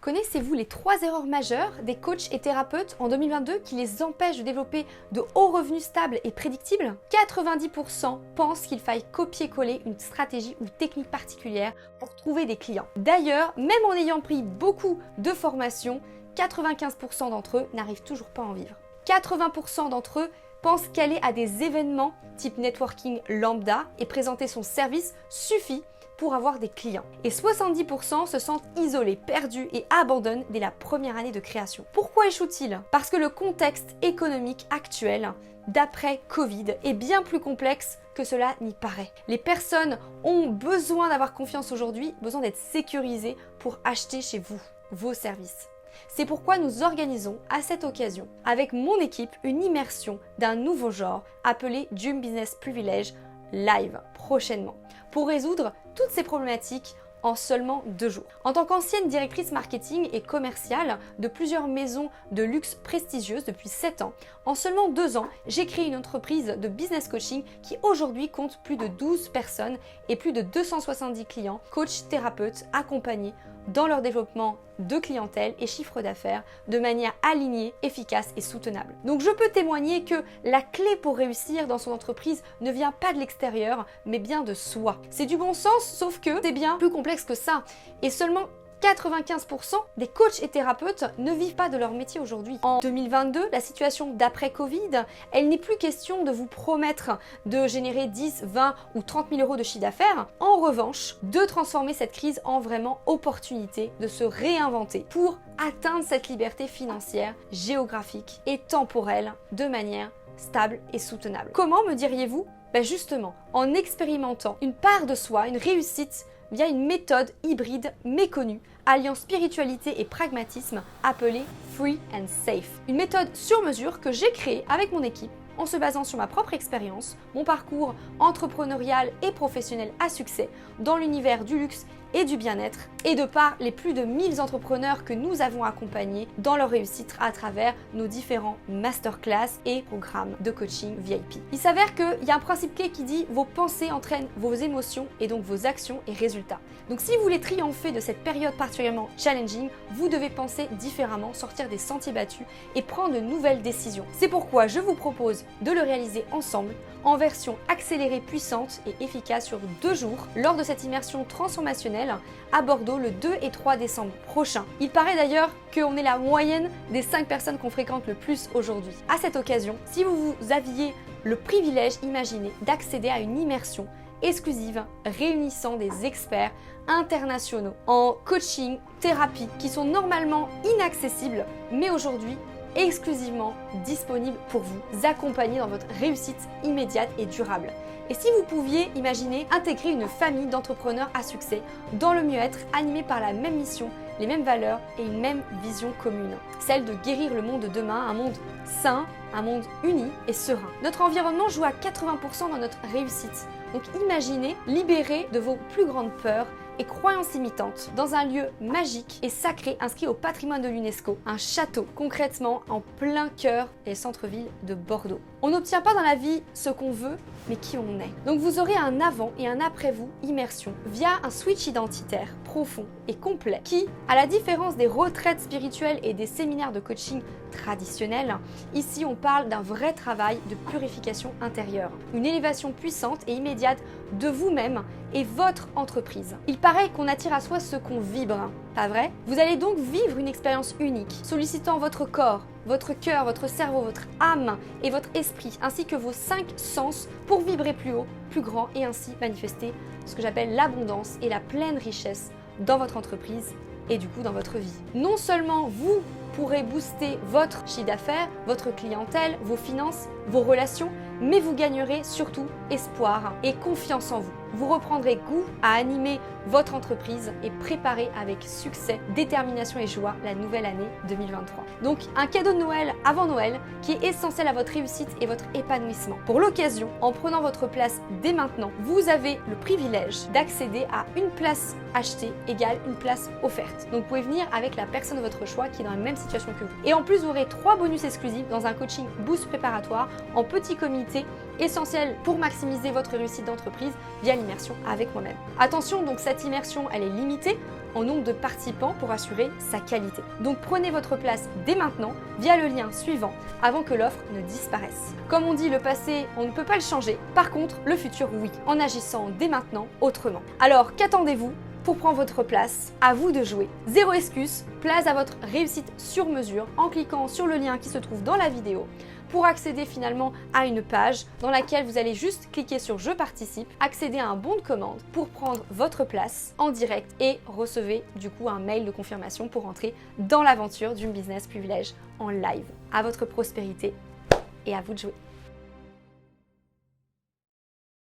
Connaissez-vous les 3 erreurs majeures des coachs et thérapeutes en 2022 qui les empêchent de développer de hauts revenus stables et prédictibles? 90% pensent qu'il faille copier-coller une stratégie ou technique particulière pour trouver des clients. D'ailleurs, même en ayant pris beaucoup de formations, 95% d'entre eux n'arrivent toujours pas à en vivre. 80% d'entre eux pensent qu'aller à des événements type networking lambda et présenter son service suffit pour avoir des clients. Et 70% se sentent isolés, perdus et abandonnent dès la première année de création. Pourquoi échouent-ils? Parce que le contexte économique actuel, d'après Covid, est bien plus complexe que cela n'y paraît. Les personnes ont besoin d'avoir confiance aujourd'hui, besoin d'être sécurisées pour acheter chez vous vos services. C'est pourquoi nous organisons à cette occasion, avec mon équipe, une immersion d'un nouveau genre appelé Dream Business Privilege live prochainement, pour résoudre toutes ces problématiques en seulement 2 jours. En tant qu'ancienne directrice marketing et commerciale de plusieurs maisons de luxe prestigieuses depuis 7 ans, en seulement 2 ans, j'ai créé une entreprise de business coaching qui aujourd'hui compte plus de 12 personnes et plus de 270 clients, coachs, thérapeutes accompagnés dans leur développement de clientèle et chiffre d'affaires de manière alignée, efficace et soutenable. Donc je peux témoigner que la clé pour réussir dans son entreprise ne vient pas de l'extérieur, mais bien de soi. C'est du bon sens, sauf que c'est bien plus complexe que ça. Et seulement 95% des coachs et thérapeutes ne vivent pas de leur métier aujourd'hui. En 2022, la situation d'après Covid, elle n'est plus question de vous promettre de générer 10, 20 ou 30 000 euros de chiffre d'affaires. En revanche, de transformer cette crise en vraiment opportunité de se réinventer pour atteindre cette liberté financière, géographique et temporelle de manière stable et soutenable. Comment, me diriez-vous? Justement, en expérimentant une part de soi, une réussite via une méthode hybride méconnue, alliant spiritualité et pragmatisme, appelée Free and Safe. Une méthode sur mesure que j'ai créée avec mon équipe en se basant sur ma propre expérience, mon parcours entrepreneurial et professionnel à succès dans l'univers du luxe et du bien-être, et de par les plus de 1000 entrepreneurs que nous avons accompagnés dans leur réussite à travers nos différents masterclass et programmes de coaching VIP. Il s'avère qu'il y a un principe clé qui dit vos pensées entraînent vos émotions et donc vos actions et résultats. Donc si vous voulez triompher de cette période particulièrement challenging, vous devez penser différemment, sortir des sentiers battus et prendre de nouvelles décisions. C'est pourquoi je vous propose de le réaliser ensemble en version accélérée, puissante et efficace sur 2 jours lors de cette immersion transformationnelle à Bordeaux le 2 et 3 décembre prochain. Il paraît d'ailleurs qu'on est la moyenne des 5 personnes qu'on fréquente le plus aujourd'hui. À cette occasion, si vous aviez le privilège, imaginez, d'accéder à une immersion exclusive réunissant des experts internationaux en coaching, thérapie, qui sont normalement inaccessibles, mais aujourd'hui exclusivement disponible pour vous accompagner dans votre réussite immédiate et durable. Et si vous pouviez imaginer intégrer une famille d'entrepreneurs à succès dans le mieux-être, animés par la même mission, les mêmes valeurs et une même vision commune, celle de guérir le monde de demain, un monde sain, un monde uni et serein. Notre environnement joue à 80% dans notre réussite. Donc imaginez libérer de vos plus grandes peurs et croyances limitantes dans un lieu magique et sacré inscrit au patrimoine de l'UNESCO, un château, concrètement en plein cœur et centre-ville de Bordeaux. On n'obtient pas dans la vie ce qu'on veut, mais qui on est. Donc vous aurez un avant et un après vous immersion via un switch identitaire profond et complet qui, à la différence des retraites spirituelles et des séminaires de coaching traditionnels, ici on parle d'un vrai travail de purification intérieure, une élévation puissante et immédiate de vous-même et votre entreprise. Il paraît qu'on attire à soi ce qu'on vibre, pas vrai? Vous allez donc vivre une expérience unique, sollicitant votre corps, votre cœur, votre cerveau, votre âme et votre esprit, ainsi que vos 5 sens pour vibrer plus haut, plus grand et ainsi manifester ce que j'appelle l'abondance et la pleine richesse dans votre entreprise et du coup dans votre vie. Non seulement vous pourrez booster votre chiffre d'affaires, votre clientèle, vos finances, vos relations, mais vous gagnerez surtout espoir et confiance en vous. Vous reprendrez goût à animer votre entreprise et préparer avec succès, détermination et joie la nouvelle année 2023. Donc un cadeau de Noël avant Noël qui est essentiel à votre réussite et votre épanouissement. Pour l'occasion, en prenant votre place dès maintenant, vous avez le privilège d'accéder à une place achetée égale une place offerte. Donc vous pouvez venir avec la personne de votre choix qui est dans la même situation que vous. Et en plus, vous aurez 3 bonus exclusifs dans un coaching boost préparatoire en petit comité essentiel pour maximiser votre réussite d'entreprise via l'immersion avec moi-même. Attention, donc cette immersion, elle est limitée en nombre de participants pour assurer sa qualité. Donc prenez votre place dès maintenant via le lien suivant avant que l'offre ne disparaisse. Comme on dit, le passé, on ne peut pas le changer. Par contre, le futur, oui, en agissant dès maintenant autrement. Alors, qu'attendez-vous pour prendre votre place? À vous de jouer. Zéro excuse, place à votre réussite sur mesure en cliquant sur le lien qui se trouve dans la vidéo pour accéder finalement à une page dans laquelle vous allez juste cliquer sur Je participe, accéder à un bon de commande pour prendre votre place en direct et recevez du coup un mail de confirmation pour entrer dans l'aventure d'une business privilège en live. À votre prospérité et à vous de jouer.